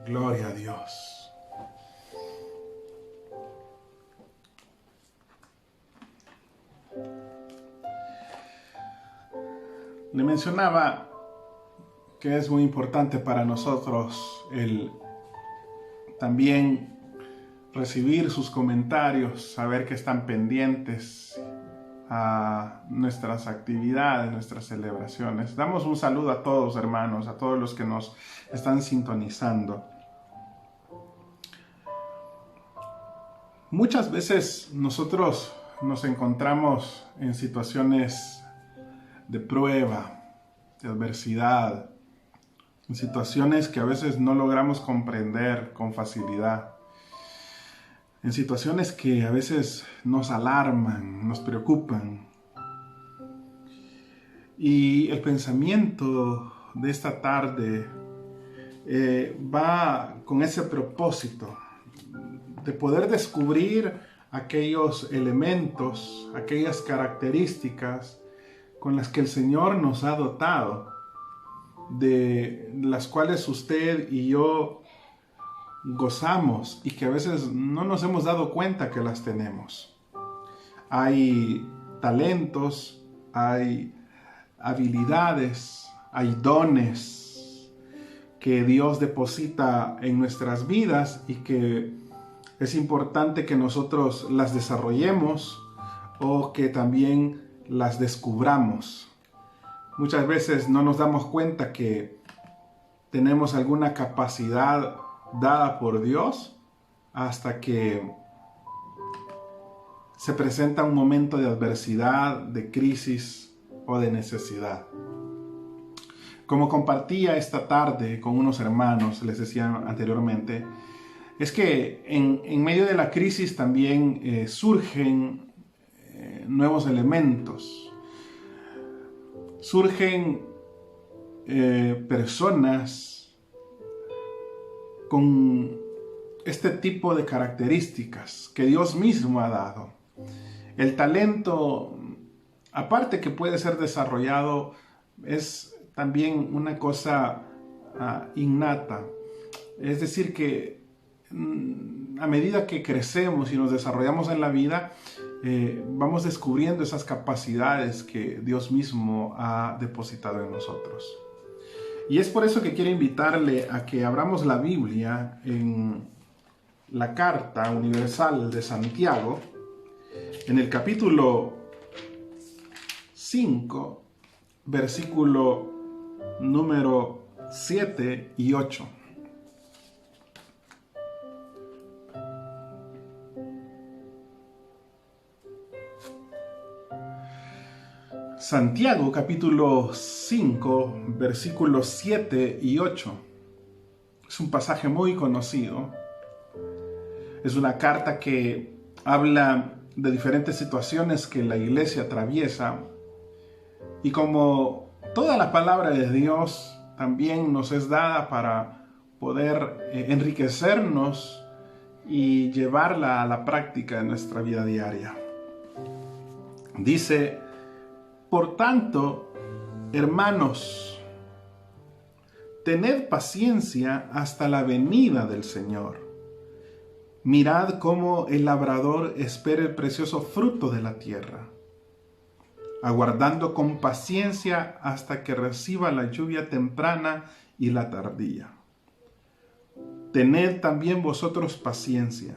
Gloria a Dios. Le mencionaba que es muy importante para nosotros el también recibir sus comentarios, saber que están pendientes a nuestras actividades, nuestras celebraciones. Damos un saludo a todos, hermanos, a todos los que nos están sintonizando. Muchas veces nosotros nos encontramos en situaciones de prueba, de adversidad, en situaciones que a veces no logramos comprender con facilidad, en situaciones que a veces nos alarman, nos preocupan. Y el pensamiento de esta tarde va con ese propósito de poder descubrir aquellos elementos, aquellas características con las que el Señor nos ha dotado, de las cuales usted y yo gozamos y que a veces no nos hemos dado cuenta que las tenemos. Hay talentos, hay habilidades, hay dones que Dios deposita en nuestras vidas y que es importante que nosotros las desarrollemos o que también las descubramos. Muchas veces no nos damos cuenta que tenemos alguna capacidad dada por Dios hasta que se presenta un momento de adversidad, de crisis o de necesidad. Como compartía esta tarde con unos hermanos, les decía anteriormente, es que en medio de la crisis también surgen nuevos elementos. Surgen personas con este tipo de características que Dios mismo ha dado. El talento, aparte que puede ser desarrollado, es también una cosa innata. Es decir, que a medida que crecemos y nos desarrollamos en la vida, vamos descubriendo esas capacidades que Dios mismo ha depositado en nosotros. Y es por eso que quiero invitarle a que abramos la Biblia en la Carta Universal de Santiago, en el capítulo 5, versículo número 7 y 8. Santiago capítulo 5 versículos 7 y 8. Es un pasaje muy conocido. Es una carta que habla de diferentes situaciones que la iglesia atraviesa. Y como toda la palabra de Dios también nos es dada para poder enriquecernos y llevarla a la práctica en nuestra vida diaria. Dice: por tanto, hermanos, tened paciencia hasta la venida del Señor. Mirad cómo el labrador espera el precioso fruto de la tierra, aguardando con paciencia hasta que reciba la lluvia temprana y la tardía. Tened también vosotros paciencia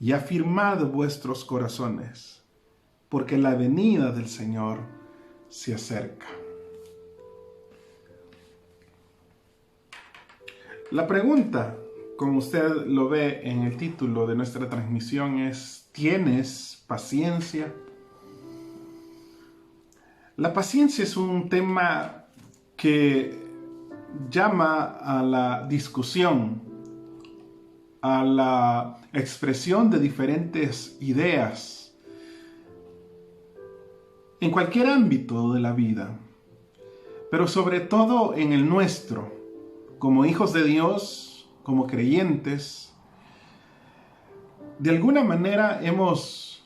y afirmad vuestros corazones, porque la venida del Señor se acerca. La pregunta, como usted lo ve en el título de nuestra transmisión, es: ¿tienes paciencia? La paciencia es un tema que llama a la discusión, a la expresión de diferentes ideas en cualquier ámbito de la vida, pero sobre todo en el nuestro, como hijos de Dios, como creyentes. De alguna manera hemos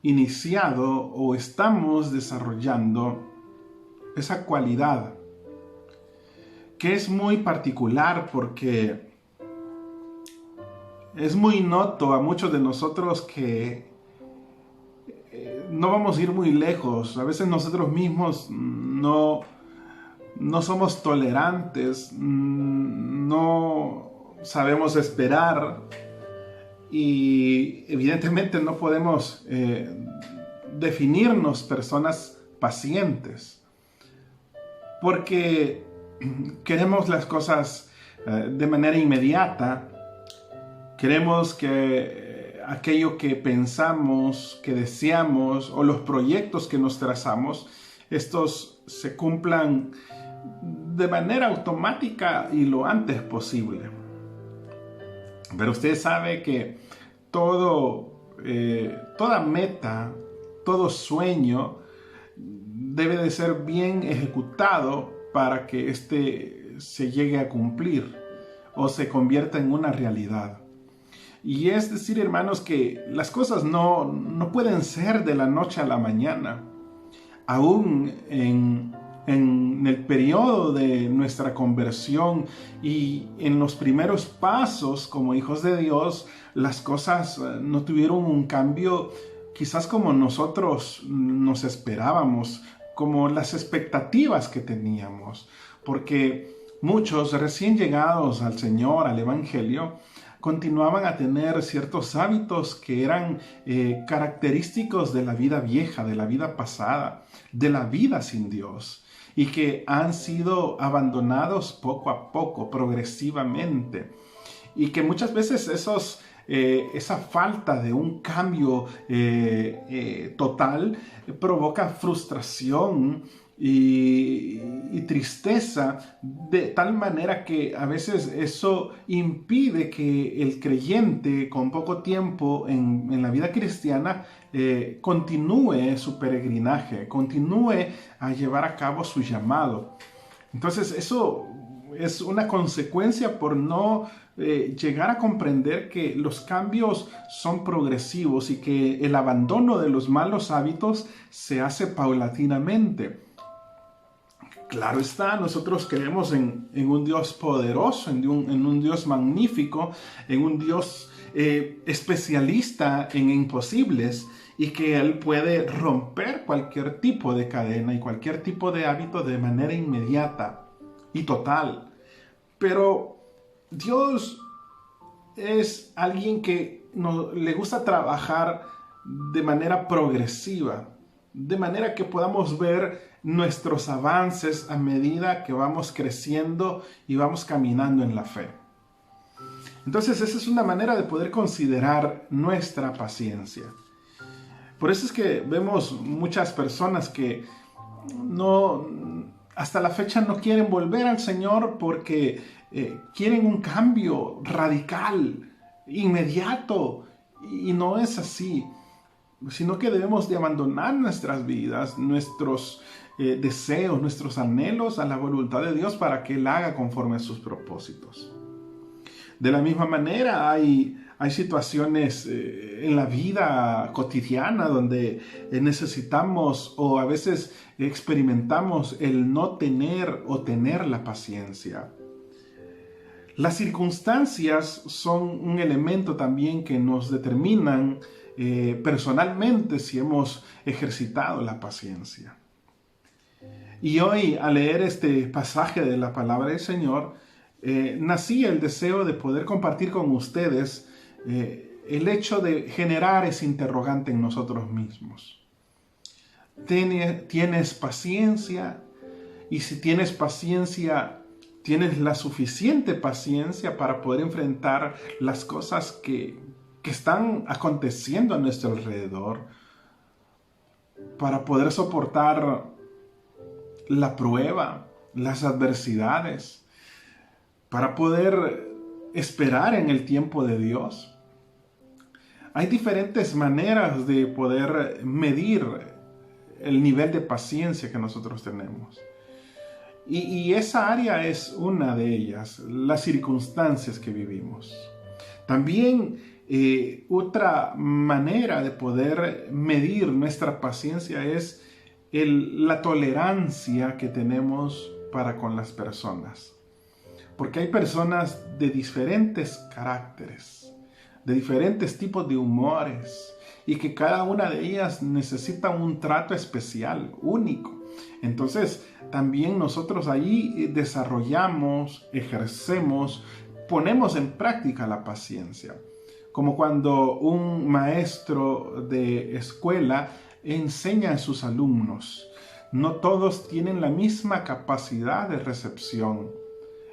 iniciado o estamos desarrollando esa cualidad que es muy particular porque Es muy noto a muchos de nosotros que no vamos a ir muy lejos. A veces nosotros mismos no somos tolerantes, no sabemos esperar y evidentemente no podemos definirnos personas pacientes porque queremos las cosas de manera inmediata. Queremos que aquello que pensamos, que deseamos o los proyectos que nos trazamos, estos se cumplan de manera automática y lo antes posible. Pero usted sabe que toda meta, todo sueño debe de ser bien ejecutado para que éste se llegue a cumplir o se convierta en una realidad. Y es decir, hermanos, que las cosas no pueden ser de la noche a la mañana. Aún en el periodo de nuestra conversión y en los primeros pasos como hijos de Dios, las cosas no tuvieron un cambio quizás como nosotros nos esperábamos, como las expectativas que teníamos, porque muchos recién llegados al Señor, al Evangelio, continuaban a tener ciertos hábitos que eran característicos de la vida vieja, de la vida pasada, de la vida sin Dios, y que han sido abandonados poco a poco, progresivamente, y que muchas veces esa falta de un cambio total provoca frustración y tristeza, de tal manera que a veces eso impide que el creyente con poco tiempo en la vida cristiana continúe su peregrinaje, continúe a llevar a cabo su llamado. Entonces eso es una consecuencia por no llegar a comprender que los cambios son progresivos y que el abandono de los malos hábitos se hace paulatinamente. Claro está, nosotros creemos en un Dios poderoso, en un Dios magnífico, en un Dios especialista en imposibles y que Él puede romper cualquier tipo de cadena y cualquier tipo de hábito de manera inmediata y total. Pero Dios es alguien que le gusta trabajar de manera progresiva, de manera que podamos ver nuestros avances a medida que vamos creciendo y vamos caminando en la fe. Entonces esa es una manera de poder considerar nuestra paciencia. Por eso es que vemos muchas personas que hasta la fecha no quieren volver al Señor porque quieren un cambio radical, inmediato, y no es así, sino que debemos de abandonar nuestras vidas, nuestros deseos, nuestros anhelos a la voluntad de Dios para que Él haga conforme a sus propósitos. De la misma manera hay situaciones en la vida cotidiana donde necesitamos o a veces experimentamos el no tener o tener la paciencia. Las circunstancias son un elemento también que nos determinan personalmente si hemos ejercitado la paciencia. Y hoy, al leer este pasaje de la palabra del Señor, nacía el deseo de poder compartir con ustedes el hecho de generar ese interrogante en nosotros mismos. ¿Tienes paciencia? Y si tienes paciencia, ¿tienes la suficiente paciencia para poder enfrentar las cosas que están aconteciendo a nuestro alrededor? Para poder soportar la prueba, las adversidades, para poder esperar en el tiempo de Dios. Hay diferentes maneras de poder medir el nivel de paciencia que nosotros tenemos. Y esa área es una de ellas, las circunstancias que vivimos. También otra manera de poder medir nuestra paciencia es la tolerancia que tenemos para con las personas. Porque hay personas de diferentes caracteres. de diferentes tipos de humores y que cada una de ellas necesita un trato especial, único. Entonces, también nosotros ahí desarrollamos, ejercemos, ponemos en práctica la paciencia. Como cuando un maestro de escuela enseña a sus alumnos. No todos tienen la misma capacidad de recepción.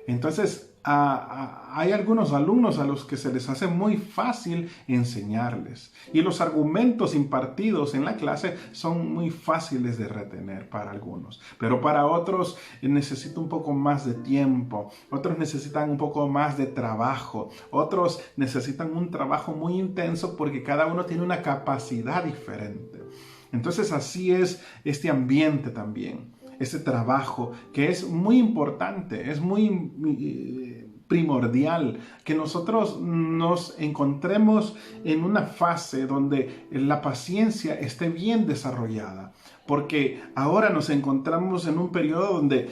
Entonces, hay algunos alumnos a los que se les hace muy fácil enseñarles. Y los argumentos impartidos en la clase son muy fáciles de retener para algunos. Pero para otros necesita un poco más de tiempo. Otros necesitan un poco más de trabajo. Otros necesitan un trabajo muy intenso porque cada uno tiene una capacidad diferente. Entonces así es este ambiente también. Ese trabajo que es muy importante, es muy primordial, que nosotros nos encontremos en una fase donde la paciencia esté bien desarrollada, porque ahora nos encontramos en un periodo donde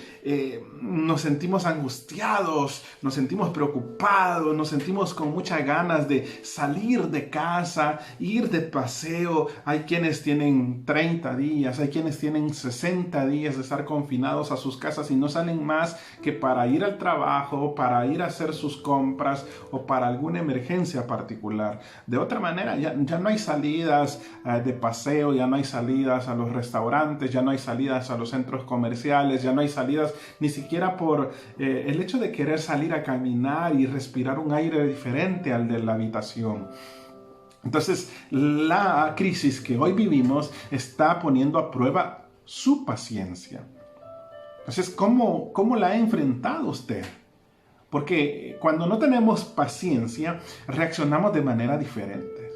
nos sentimos angustiados, nos sentimos preocupados, nos sentimos con muchas ganas de salir de casa, ir de paseo. Hay quienes tienen 30 días, hay quienes tienen 60 días de estar confinados a sus casas y no salen más que para ir al trabajo, para ir a hacer sus compras o para alguna emergencia particular. De otra manera, ya no hay salidas de paseo, ya no hay salidas a los restaurantes, ya no hay salidas a los centros comerciales, ya no hay salidas ni siquiera por el hecho de querer salir a caminar y respirar un aire diferente al de la habitación. Entonces, la crisis que hoy vivimos está poniendo a prueba su paciencia. Entonces, ¿cómo la ha enfrentado usted? Porque cuando no tenemos paciencia, reaccionamos de manera diferente.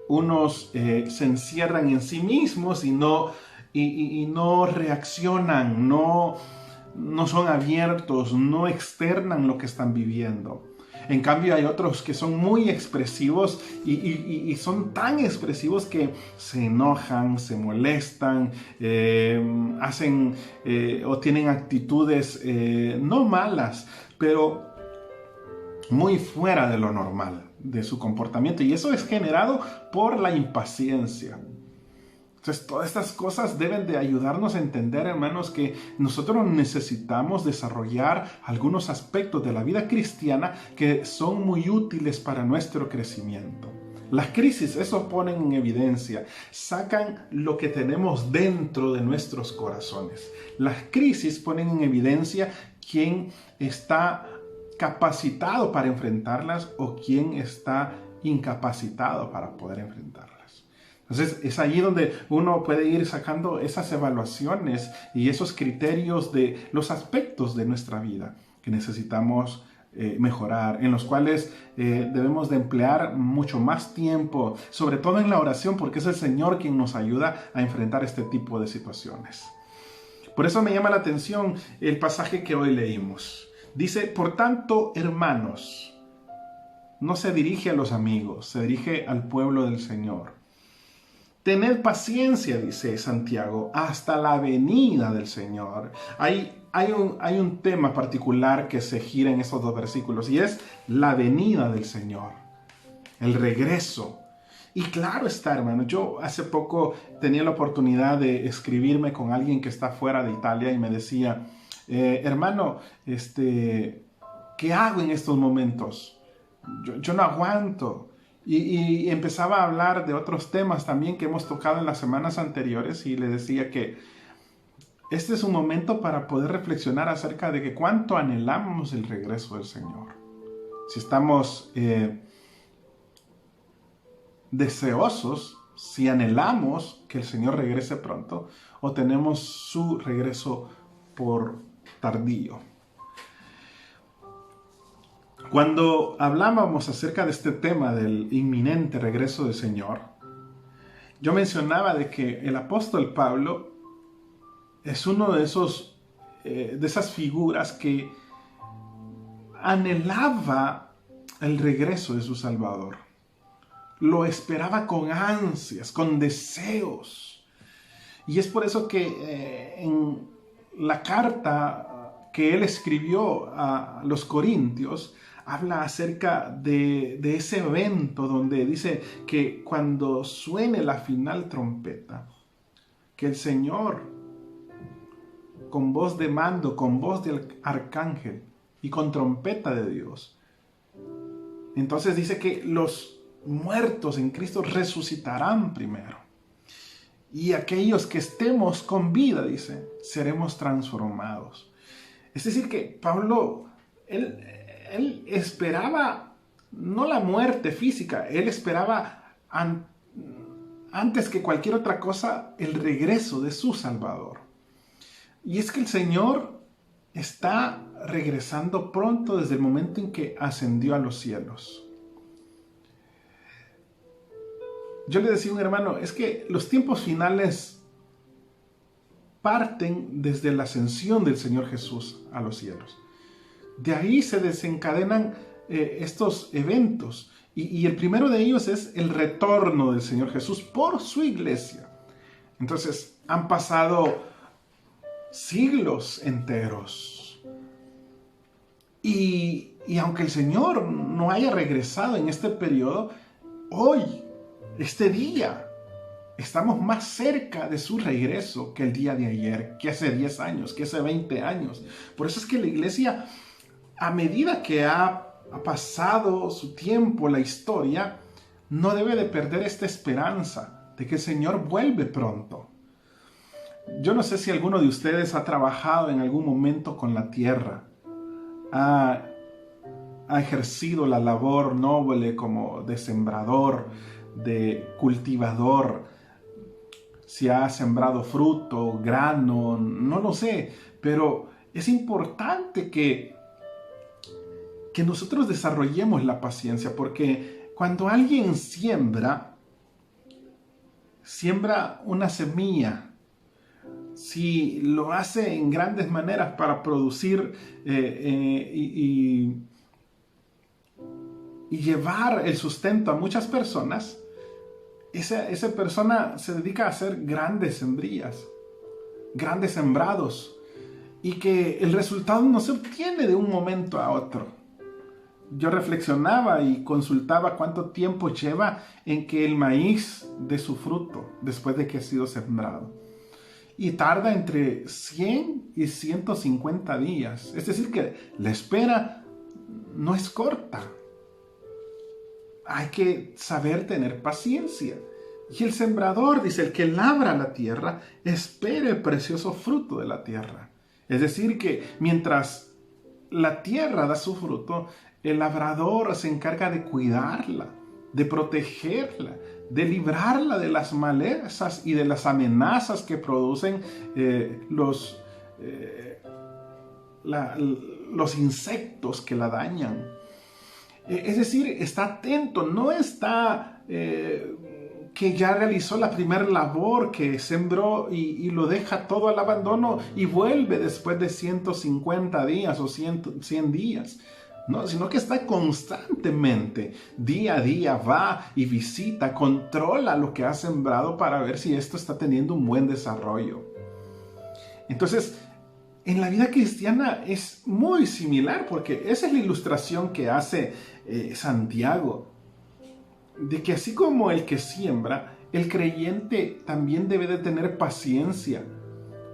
Unos se encierran en sí mismos y no reaccionan, no son abiertos, no externan lo que están viviendo. En cambio hay otros que son muy expresivos y son tan expresivos que se enojan, se molestan, hacen o tienen actitudes no malas, pero muy fuera de lo normal de su comportamiento, y eso es generado por la impaciencia. Entonces, todas estas cosas deben de ayudarnos a entender, hermanos, que nosotros necesitamos desarrollar algunos aspectos de la vida cristiana que son muy útiles para nuestro crecimiento. Las crisis, eso ponen en evidencia, sacan lo que tenemos dentro de nuestros corazones. Las crisis ponen en evidencia quién está capacitado para enfrentarlas o quién está incapacitado para poder enfrentarlas. Entonces es allí donde uno puede ir sacando esas evaluaciones y esos criterios de los aspectos de nuestra vida que necesitamos mejorar, en los cuales debemos de emplear mucho más tiempo, sobre todo en la oración, porque es el Señor quien nos ayuda a enfrentar este tipo de situaciones. Por eso me llama la atención el pasaje que hoy leímos. Dice, por tanto, hermanos, no se dirige a los amigos, se dirige al pueblo del Señor. Tened paciencia, dice Santiago, hasta la venida del Señor. Hay un tema particular que se gira en estos dos versículos y es la venida del Señor, el regreso. Y claro está, hermano, yo hace poco tenía la oportunidad de escribirme con alguien que está fuera de Italia y me decía, hermano, ¿qué hago en estos momentos? Yo no aguanto. Y empezaba a hablar de otros temas también que hemos tocado en las semanas anteriores y le decía que este es un momento para poder reflexionar acerca de que cuánto anhelamos el regreso del Señor. Si estamos deseosos, si anhelamos que el Señor regrese pronto o tenemos su regreso por tardío. Cuando hablábamos acerca de este tema del inminente regreso del Señor, yo mencionaba de que el apóstol Pablo es uno de esas figuras que anhelaba el regreso de su Salvador. Lo esperaba con ansias, con deseos. Y es por eso que en la carta que él escribió a los Corintios, habla acerca de ese evento donde dice que cuando suene la final trompeta, que el Señor, con voz de mando, con voz del arcángel y con trompeta de Dios, entonces dice que los muertos en Cristo resucitarán primero. Y aquellos que estemos con vida, dice, seremos transformados. Es decir, que Pablo, él esperaba no la muerte física, él esperaba antes que cualquier otra cosa el regreso de su Salvador. Y es que el Señor está regresando pronto desde el momento en que ascendió a los cielos. Yo le decía a un hermano, es que los tiempos finales parten desde la ascensión del Señor Jesús a los cielos. De ahí se desencadenan estos eventos. Y el primero de ellos es el retorno del Señor Jesús por su iglesia. Entonces, han pasado siglos enteros. Y aunque el Señor no haya regresado en este periodo, hoy, este día, estamos más cerca de su regreso que el día de ayer, que hace 10 años, que hace 20 años. Por eso es que la iglesia, a medida que ha pasado su tiempo, la historia, no debe de perder esta esperanza de que el Señor vuelve pronto. Yo no sé si alguno de ustedes ha trabajado en algún momento con la tierra, ha ejercido la labor noble como de sembrador, de cultivador, si ha sembrado fruto, grano, no lo sé, pero es importante que nosotros desarrollemos la paciencia, porque cuando alguien siembra una semilla, si lo hace en grandes maneras para producir y llevar el sustento a muchas personas, esa persona se dedica a hacer grandes sembrías, grandes sembrados, y que el resultado no se obtiene de un momento a otro. Yo reflexionaba y consultaba cuánto tiempo lleva en que el maíz dé su fruto después de que ha sido sembrado. Y tarda entre 100 y 150 días. Es decir, que la espera no es corta. Hay que saber tener paciencia. Y el sembrador, dice, el que labra la tierra, espera el precioso fruto de la tierra. Es decir, que mientras la tierra da su fruto, el labrador se encarga de cuidarla, de protegerla, de librarla de las malezas y de las amenazas que producen los insectos que la dañan. Es decir, está atento, no está que ya realizó la primera labor, que sembró y lo deja todo al abandono y vuelve después de 150 días o 100 días. No, sino que está constantemente, día a día, va y visita, controla lo que ha sembrado para ver si esto está teniendo un buen desarrollo. Entonces, en la vida cristiana es muy similar, porque esa es la ilustración que hace Santiago, de que así como el que siembra, el creyente también debe de tener paciencia,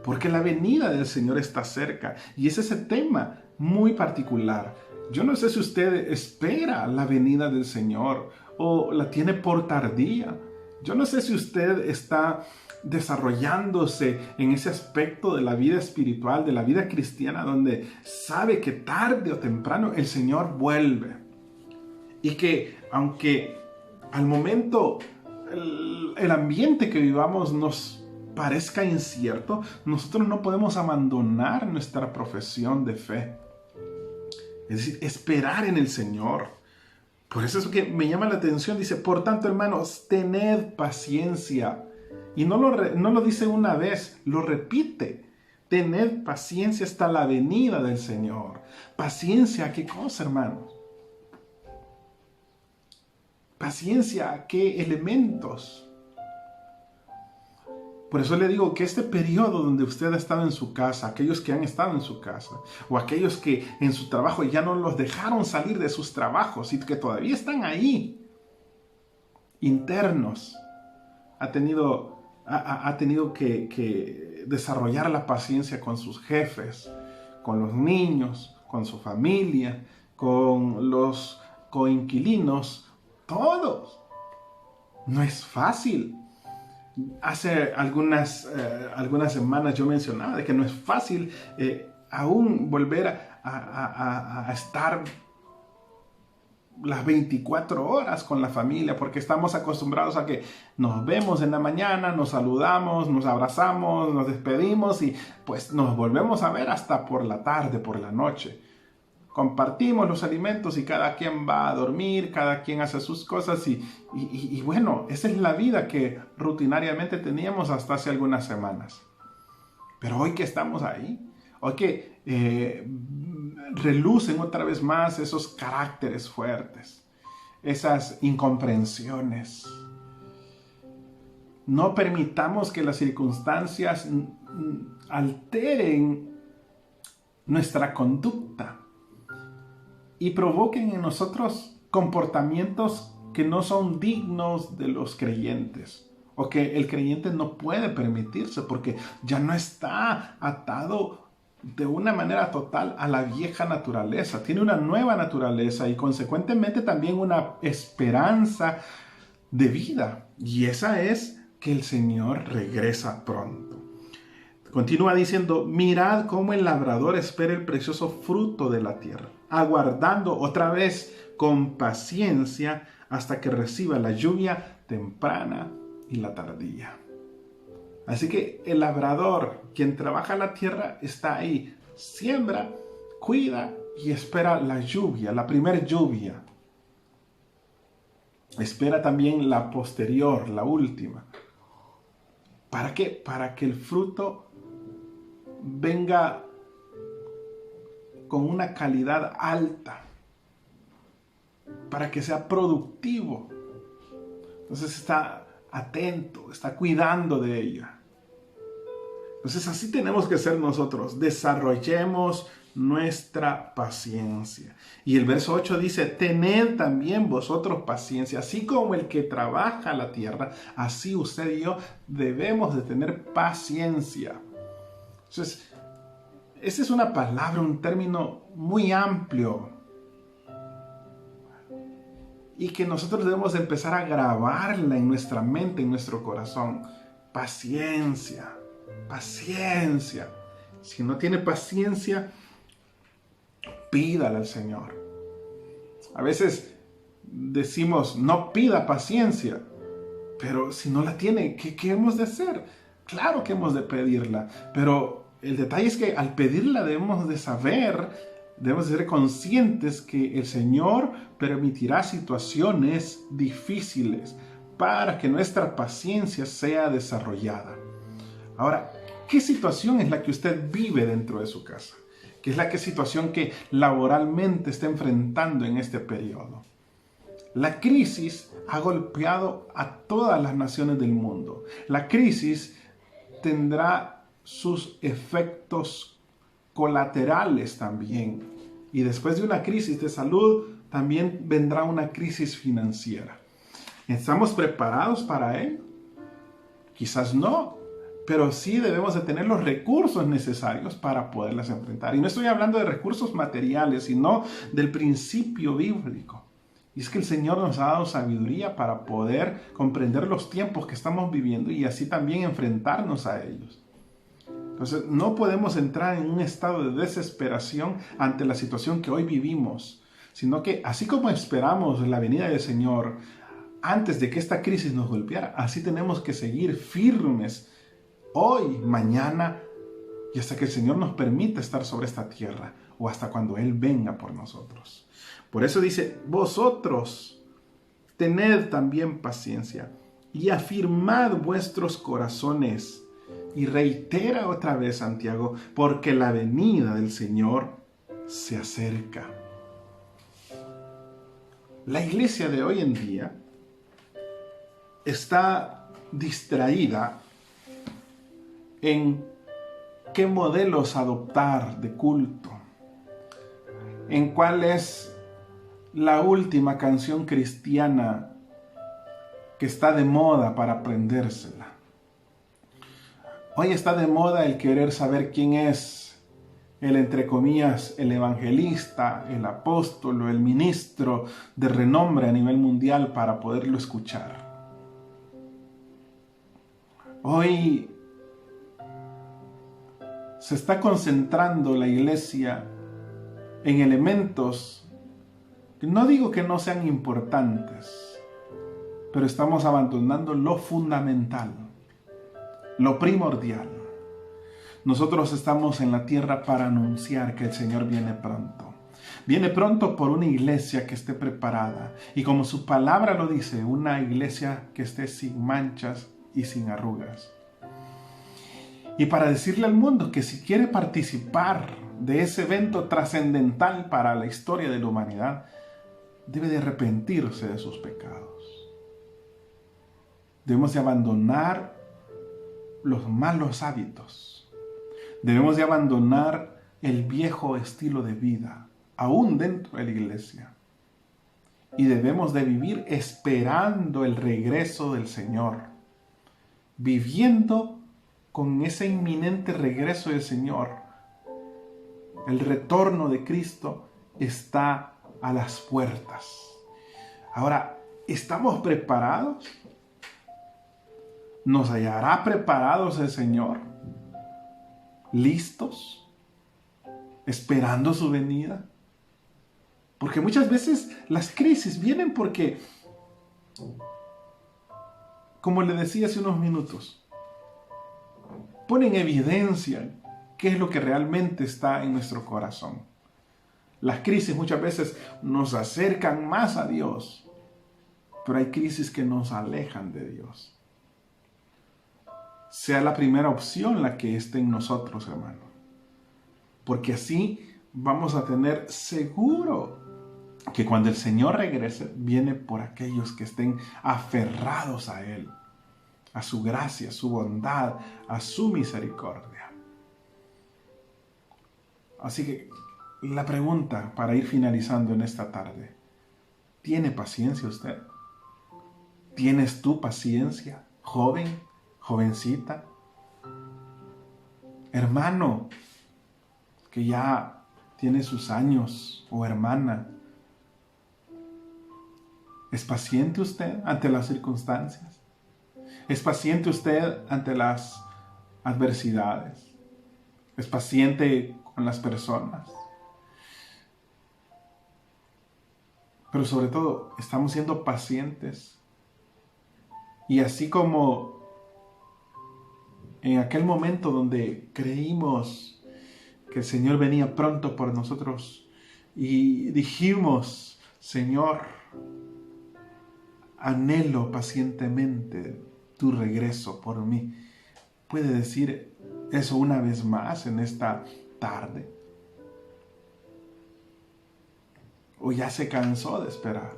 porque la venida del Señor está cerca, y es ese tema muy particular. Yo no sé si usted espera la venida del Señor o la tiene por tardía. Yo no sé si usted está desarrollándose en ese aspecto de la vida espiritual, de la vida cristiana, donde sabe que tarde o temprano el Señor vuelve. Y que aunque al momento el ambiente que vivamos nos parezca incierto, nosotros no podemos abandonar nuestra profesión de fe. Es decir, esperar en el Señor. Por eso es que me llama la atención. Dice, por tanto, hermanos, tened paciencia. Y no lo dice una vez, lo repite. Tened paciencia hasta la venida del Señor. ¿Paciencia a qué cosa, hermanos? ¿Paciencia a qué elementos? Por eso le digo que este periodo donde usted ha estado en su casa, aquellos que han estado en su casa, o aquellos que en su trabajo ya no los dejaron salir de sus trabajos y que todavía están ahí, internos, ha tenido que desarrollar la paciencia con sus jefes, con los niños, con su familia, con los coinquilinos, todos. No es fácil. Hace algunas semanas yo mencionaba de que no es fácil aún volver a estar las 24 horas con la familia, porque estamos acostumbrados a que nos vemos en la mañana, nos saludamos, nos abrazamos, nos despedimos y pues nos volvemos a ver hasta por la tarde, por la noche. Compartimos los alimentos y cada quien va a dormir, cada quien hace sus cosas y bueno, esa es la vida que rutinariamente teníamos hasta hace algunas semanas. Pero hoy que estamos ahí, hoy que relucen otra vez más esos caracteres fuertes, esas incomprensiones. No permitamos que las circunstancias alteren nuestra conducta y provoquen en nosotros comportamientos que no son dignos de los creyentes o que el creyente no puede permitirse porque ya no está atado de una manera total a la vieja naturaleza. Tiene una nueva naturaleza y consecuentemente también una esperanza de vida. Y esa es que el Señor regresa pronto. Continúa diciendo, mirad cómo el labrador espera el precioso fruto de la tierra, aguardando otra vez con paciencia hasta que reciba la lluvia temprana y la tardía. Así que el labrador, quien trabaja la tierra, está ahí, siembra, cuida y espera la lluvia, la primer lluvia. Espera también la posterior, la última. ¿Para qué? Para que el fruto venga con una calidad alta, para que sea productivo. Entonces está atento, está cuidando de ella. Entonces así tenemos que ser nosotros, desarrollemos nuestra paciencia. Y el verso 8 dice, tened también vosotros paciencia, así como el que trabaja la tierra, así usted y yo debemos de tener paciencia. Entonces, esa es una palabra, un término muy amplio y que nosotros debemos empezar a grabarla en nuestra mente, en nuestro corazón. Paciencia, paciencia. Si no tiene paciencia, pídala al Señor. A veces decimos, no pida paciencia, pero si no la tiene, ¿qué hemos de hacer? Claro que hemos de pedirla, pero el detalle es que al pedirla debemos de saber, debemos de ser conscientes que el Señor permitirá situaciones difíciles para que nuestra paciencia sea desarrollada. Ahora, ¿qué situación es la que usted vive dentro de su casa? ¿Qué es la situación que laboralmente está enfrentando en este periodo? La crisis ha golpeado a todas las naciones del mundo. La crisis tendrá sus efectos colaterales también. Y después de una crisis de salud, también vendrá una crisis financiera. ¿Estamos preparados para ello? Quizás no, pero sí debemos de tener los recursos necesarios para poderlas enfrentar. Y no estoy hablando de recursos materiales, sino del principio bíblico. Y es que el Señor nos ha dado sabiduría para poder comprender los tiempos que estamos viviendo y así también enfrentarnos a ellos. Entonces, no podemos entrar en un estado de desesperación ante la situación que hoy vivimos, sino que así como esperamos la venida del Señor antes de que esta crisis nos golpeara, así tenemos que seguir firmes hoy, mañana y hasta que el Señor nos permita estar sobre esta tierra o hasta cuando Él venga por nosotros. Por eso dice, vosotros tened también paciencia y afirmad vuestros corazones. Y reitera otra vez Santiago, porque la venida del Señor se acerca. La iglesia de hoy en día está distraída en qué modelos adoptar de culto, en cuál es la última canción cristiana que está de moda para aprendérsela. Hoy está de moda el querer saber quién es el, entre comillas, el evangelista, el apóstol o el ministro de renombre a nivel mundial para poderlo escuchar. Hoy se está concentrando la iglesia en elementos que no digo que no sean importantes, pero estamos abandonando lo fundamental, lo primordial. Nosotros estamos en la tierra para anunciar que el Señor viene pronto. Viene pronto por una iglesia que esté preparada. Y como su palabra lo dice, una iglesia que esté sin manchas y sin arrugas. Y para decirle al mundo que si quiere participar de ese evento trascendental para la historia de la humanidad, debe de arrepentirse de sus pecados. Debemos de abandonar los malos hábitos. Debemos de abandonar el viejo estilo de vida, aún dentro de la iglesia. Y debemos de vivir esperando el regreso del Señor, viviendo con ese inminente regreso del Señor. El retorno de Cristo está a las puertas. Ahora, ¿estamos preparados? ¿Nos hallará preparados el Señor? ¿Listos? ¿Esperando su venida? Porque muchas veces las crisis vienen porque, como le decía hace unos minutos, ponen en evidencia qué es lo que realmente está en nuestro corazón. Las crisis muchas veces nos acercan más a Dios, pero hay crisis que nos alejan de Dios. Sea la primera opción la que esté en nosotros, hermano. Porque así vamos a tener seguro que cuando el Señor regrese, viene por aquellos que estén aferrados a Él, a su gracia, a su bondad, a su misericordia. Así que la pregunta para ir finalizando en esta tarde, ¿tiene paciencia usted? ¿Tienes tú paciencia, joven? Jovencita, hermano que ya tiene sus años, o hermana, ¿es paciente usted ante las circunstancias? ¿Es paciente usted ante las adversidades? ¿Es paciente con las personas? Pero sobre todo, estamos siendo pacientes. Y así como en aquel momento donde creímos que el Señor venía pronto por nosotros y dijimos, Señor, anhelo pacientemente tu regreso por mí. ¿Puede decir eso una vez más en esta tarde? ¿O ya se cansó de esperar?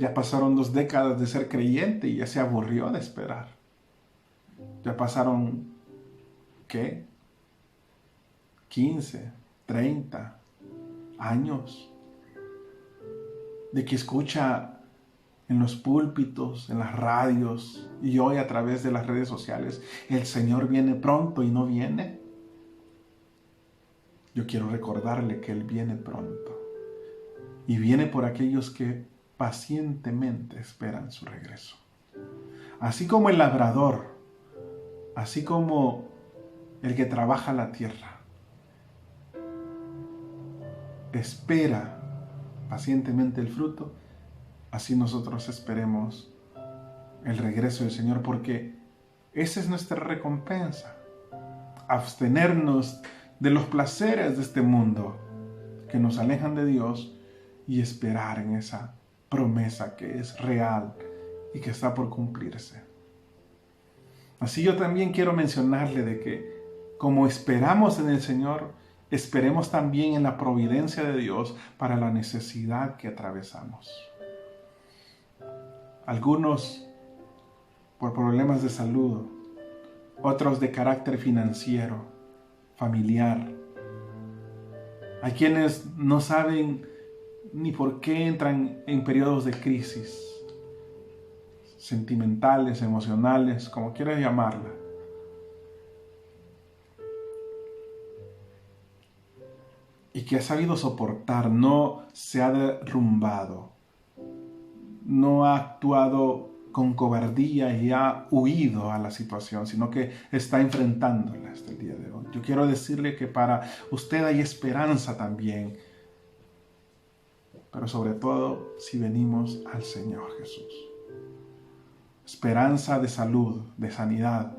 Ya pasaron 2 décadas de ser creyente y ya se aburrió de esperar. Ya pasaron, ¿qué? 15, 30 años de que escucha en los púlpitos, en las radios y hoy a través de las redes sociales, el Señor viene pronto y no viene. Yo quiero recordarle que Él viene pronto y viene por aquellos que pacientemente esperan su regreso. Así como el labrador, así como el que trabaja la tierra, espera pacientemente el fruto, así nosotros esperemos el regreso del Señor, porque esa es nuestra recompensa. Abstenernos de los placeres de este mundo que nos alejan de Dios y esperar en esa promesa que es real y que está por cumplirse. Así yo también quiero mencionarle de que como esperamos en el Señor, esperemos también en la providencia de Dios para la necesidad que atravesamos. Algunos por problemas de salud, otros de carácter financiero, familiar. Hay quienes no saben ni por qué entran en periodos de crisis, sentimentales, emocionales, como quieras llamarla. Y que ha sabido soportar, no se ha derrumbado, no ha actuado con cobardía y ha huido a la situación, sino que está enfrentándola hasta el día de hoy. Yo quiero decirle que para usted hay esperanza también, pero sobre todo si venimos al Señor Jesús. Esperanza de salud, de sanidad,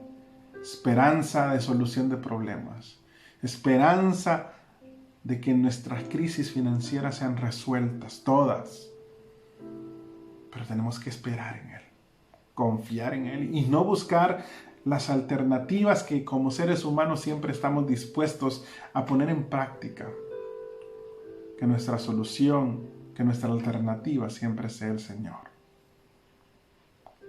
esperanza de solución de problemas, esperanza de que nuestras crisis financieras sean resueltas, todas. Pero tenemos que esperar en Él, confiar en Él y no buscar las alternativas que como seres humanos siempre estamos dispuestos a poner en práctica. Que nuestra solución, que nuestra alternativa siempre sea el Señor.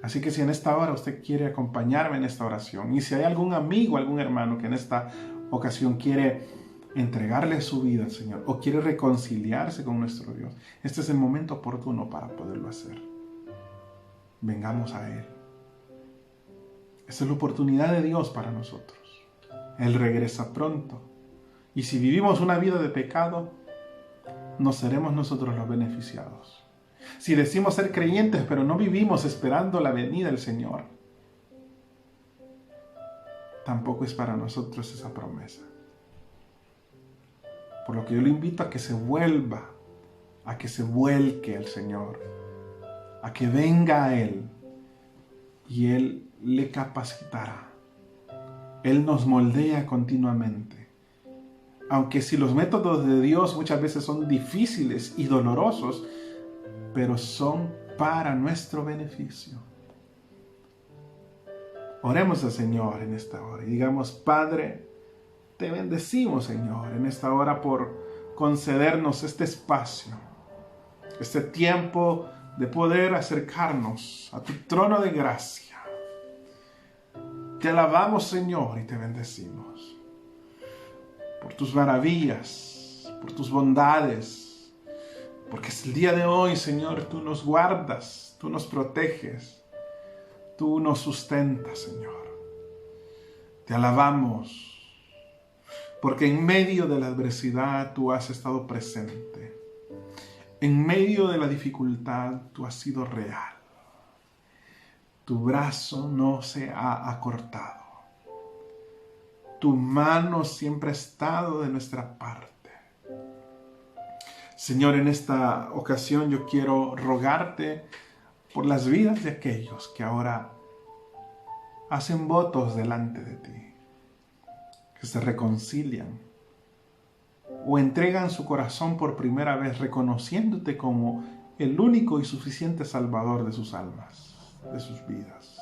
Así que si en esta hora usted quiere acompañarme en esta oración, y si hay algún amigo, algún hermano que en esta ocasión quiere entregarle su vida al Señor o quiere reconciliarse con nuestro Dios, este es el momento oportuno para poderlo hacer. Vengamos a Él. Esta es la oportunidad de Dios para nosotros. Él regresa pronto. Y si vivimos una vida de pecado, no seremos nosotros los beneficiados. Si decimos ser creyentes, pero no vivimos esperando la venida del Señor, tampoco es para nosotros esa promesa. Por lo que yo le invito a que se vuelva, a que se vuelque al Señor, a que venga a Él y Él le capacitará. Él nos moldea continuamente. Aunque si los métodos de Dios muchas veces son difíciles y dolorosos, pero son para nuestro beneficio. Oremos al Señor en esta hora y digamos: Padre, te bendecimos, Señor, en esta hora por concedernos este espacio, este tiempo de poder acercarnos a tu trono de gracia. Te alabamos, Señor, y te bendecimos por tus maravillas, por tus bondades, porque es el día de hoy, Señor, tú nos guardas, tú nos proteges, tú nos sustentas, Señor. Te alabamos, porque en medio de la adversidad tú has estado presente. En medio de la dificultad tú has sido real. Tu brazo no se ha acortado. Tu mano siempre ha estado de nuestra parte. Señor, en esta ocasión yo quiero rogarte por las vidas de aquellos que ahora hacen votos delante de ti, que se reconcilian o entregan su corazón por primera vez reconociéndote como el único y suficiente Salvador de sus almas, de sus vidas.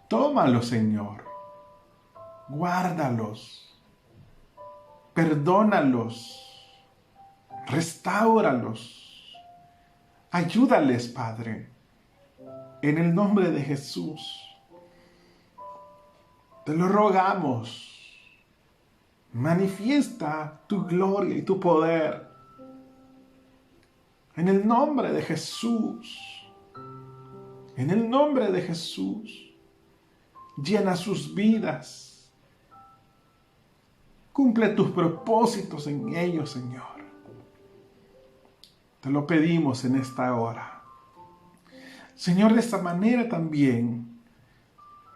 Tómalos, Señor, guárdalos, perdónalos, restáuralos, ayúdales, Padre, en el nombre de Jesús. Te lo rogamos. Manifiesta tu gloria y tu poder. En el nombre de Jesús. En el nombre de Jesús. Llena sus vidas. Cumple tus propósitos en ellos, Señor. Te lo pedimos en esta hora. Señor, de esta manera también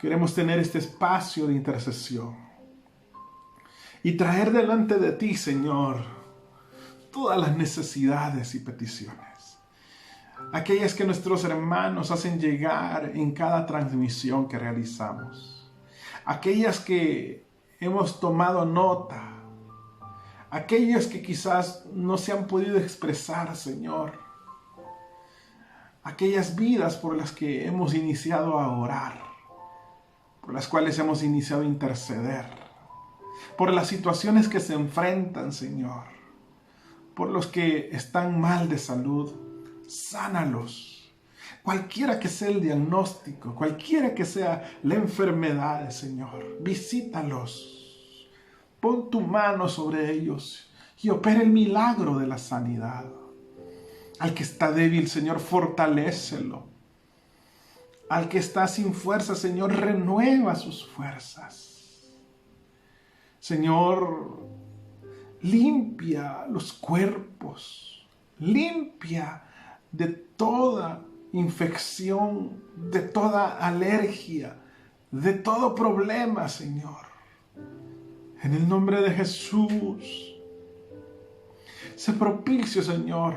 queremos tener este espacio de intercesión y traer delante de ti, Señor, todas las necesidades y peticiones. Aquellas que nuestros hermanos hacen llegar en cada transmisión que realizamos. Aquellas que hemos tomado nota. Aquellas que quizás no se han podido expresar, Señor. Aquellas vidas por las que hemos iniciado a orar. Por las cuales hemos iniciado a interceder. Por las situaciones que se enfrentan, Señor. Por los que están mal de salud. Sánalos. Cualquiera que sea el diagnóstico, cualquiera que sea la enfermedad, Señor, visítalos. Pon tu mano sobre ellos y opera el milagro de la sanidad. Al que está débil, Señor, fortalécelo. Al que está sin fuerza, Señor, renueva sus fuerzas. Señor, limpia los cuerpos, limpia de toda infección, de toda alergia, de todo problema, Señor. En el nombre de Jesús, sé propicio, Señor,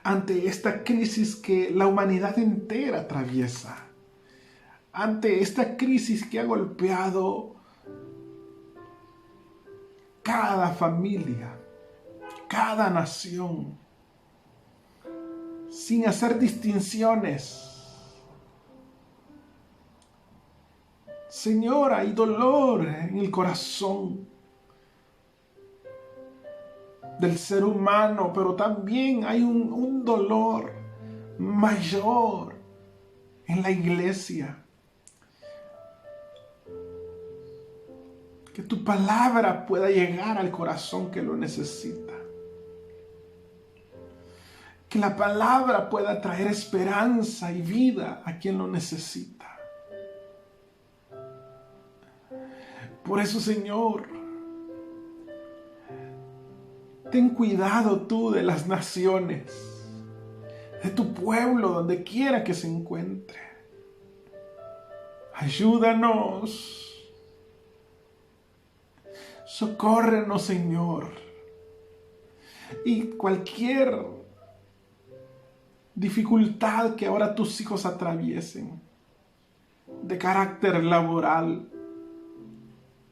ante esta crisis que la humanidad entera atraviesa, ante esta crisis que ha golpeado cada familia, cada nación, sin hacer distinciones. Señor, hay dolor en el corazón del ser humano, pero también hay un dolor mayor en la iglesia. Que tu palabra pueda llegar al corazón que lo necesita. Que la palabra pueda traer esperanza y vida a quien lo necesita. Por eso, Señor, ten cuidado tú de las naciones, de tu pueblo, donde quiera que se encuentre. Ayúdanos. Socórrenos, Señor. Y cualquier dificultad que ahora tus hijos atraviesen, de carácter laboral,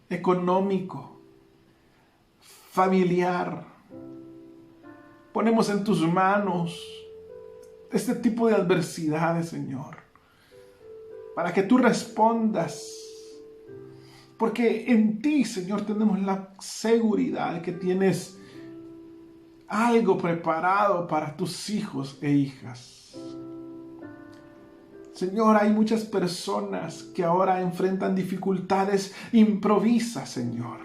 económico, familiar, ponemos en tus manos este tipo de adversidades, Señor, para que tú respondas. Porque en ti, Señor, tenemos la seguridad que tienes algo preparado para tus hijos e hijas. Señor, hay muchas personas que ahora enfrentan dificultades improvisas, Señor,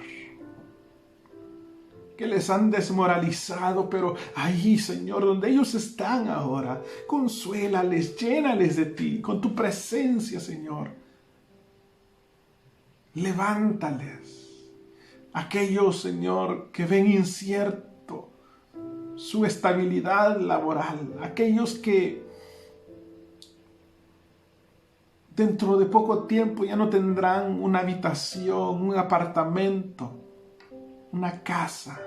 que les han desmoralizado, pero ahí, Señor, donde ellos están ahora, consuélales, llénales de ti, con tu presencia, Señor. Levántales. Aquellos, Señor, que ven incierto su estabilidad laboral, aquellos que dentro de poco tiempo ya no tendrán una habitación, un apartamento, una casa.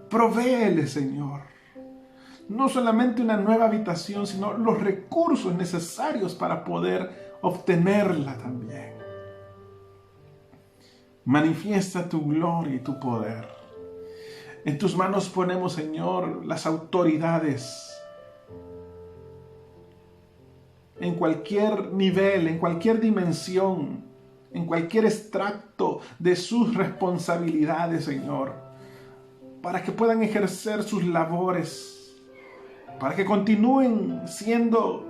Provéele, Señor, no solamente una nueva habitación, sino los recursos necesarios para poder obtenerla también. Manifiesta tu gloria y tu poder. En tus manos ponemos, Señor, las autoridades. En cualquier nivel, en cualquier dimensión, en cualquier extracto de sus responsabilidades, Señor, para que puedan ejercer sus labores, para que continúen siendo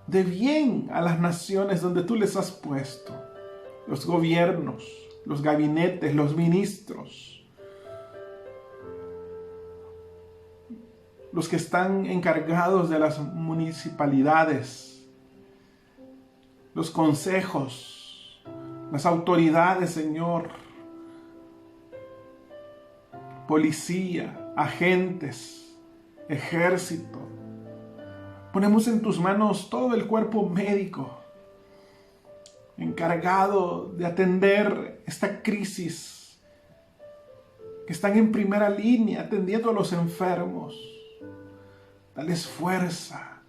de bien a las naciones donde tú les has puesto, los gobiernos, los gabinetes, los ministros, los que están encargados de las municipalidades, los consejos, las autoridades, Señor, policía, agentes, ejército. Ponemos en tus manos todo el cuerpo médico encargado de atender esta crisis, que están en primera línea atendiendo a los enfermos. Dales fuerza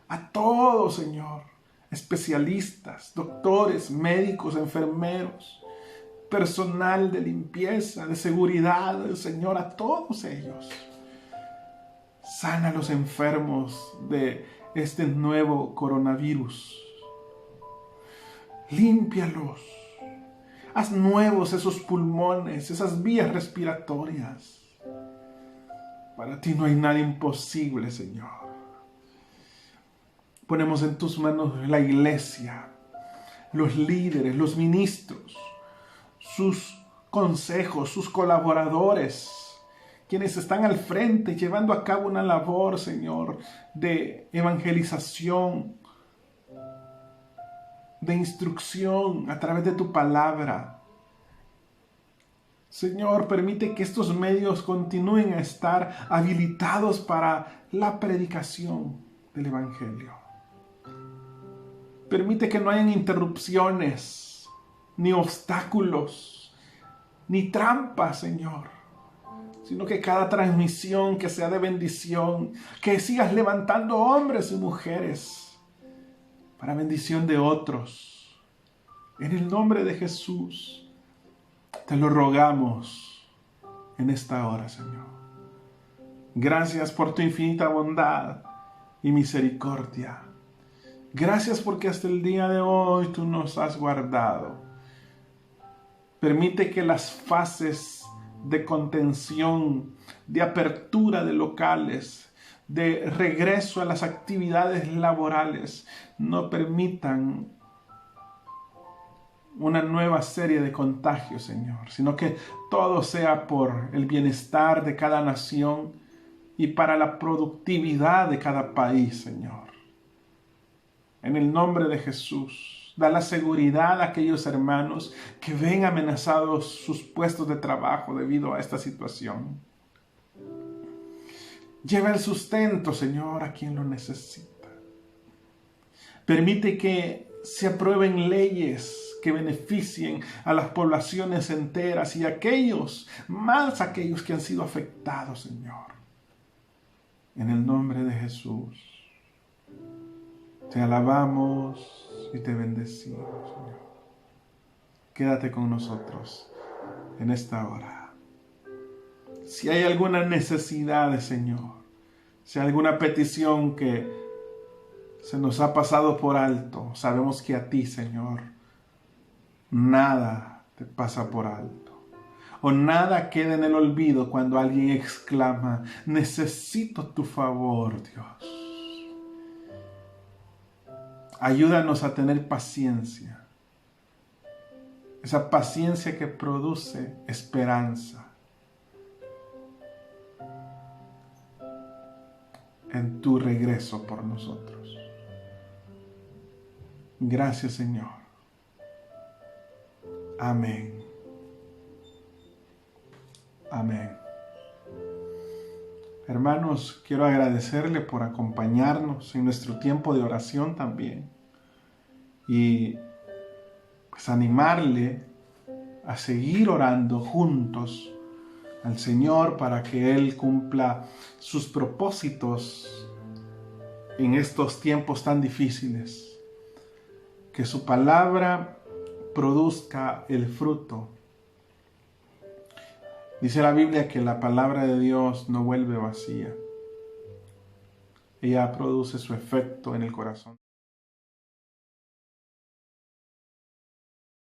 a todos, Señor, especialistas, doctores, médicos, enfermeros, personal de limpieza, de seguridad, Señor, a todos ellos. Sana a los enfermos de este nuevo coronavirus. Límpialos. Haz nuevos esos pulmones, esas vías respiratorias. Para ti no hay nada imposible, Señor. Ponemos en tus manos la iglesia, los líderes, los ministros, sus consejos, sus colaboradores, quienes están al frente llevando a cabo una labor, Señor, de evangelización, de instrucción a través de tu palabra. Señor, permite que estos medios continúen a estar habilitados para la predicación del Evangelio. Permite que no hayan interrupciones, ni obstáculos, ni trampas, Señor, sino que cada transmisión que sea de bendición, que sigas levantando hombres y mujeres para bendición de otros. En el nombre de Jesús, te lo rogamos en esta hora, Señor. Gracias por tu infinita bondad y misericordia. Gracias porque hasta el día de hoy tú nos has guardado. Permite que las fases de contención, de apertura de locales, de regreso a las actividades laborales, no permitan una nueva serie de contagios, Señor, sino que todo sea por el bienestar de cada nación y para la productividad de cada país, Señor. En el nombre de Jesús, da la seguridad a aquellos hermanos que ven amenazados sus puestos de trabajo debido a esta situación. Lleva el sustento, Señor, a quien lo necesita. Permite que se aprueben leyes que beneficien a las poblaciones enteras y aquellos que han sido afectados, Señor. En el nombre de Jesús. Te alabamos y te bendecimos, Señor. Quédate con nosotros en esta hora. Si hay alguna necesidad, Señor, si hay alguna petición que se nos ha pasado por alto, sabemos que a ti, Señor, nada te pasa por alto. O nada queda en el olvido cuando alguien exclama, necesito tu favor, Dios. Ayúdanos a tener paciencia. Esa paciencia que produce esperanza en tu regreso por nosotros. Gracias, Señor. Amén. Amén. Hermanos, quiero agradecerle por acompañarnos en nuestro tiempo de oración también. Y pues animarle a seguir orando juntos al Señor para que Él cumpla sus propósitos en estos tiempos tan difíciles. Que su palabra produzca el fruto. Dice la Biblia que la palabra de Dios no vuelve vacía. Ella produce su efecto en el corazón.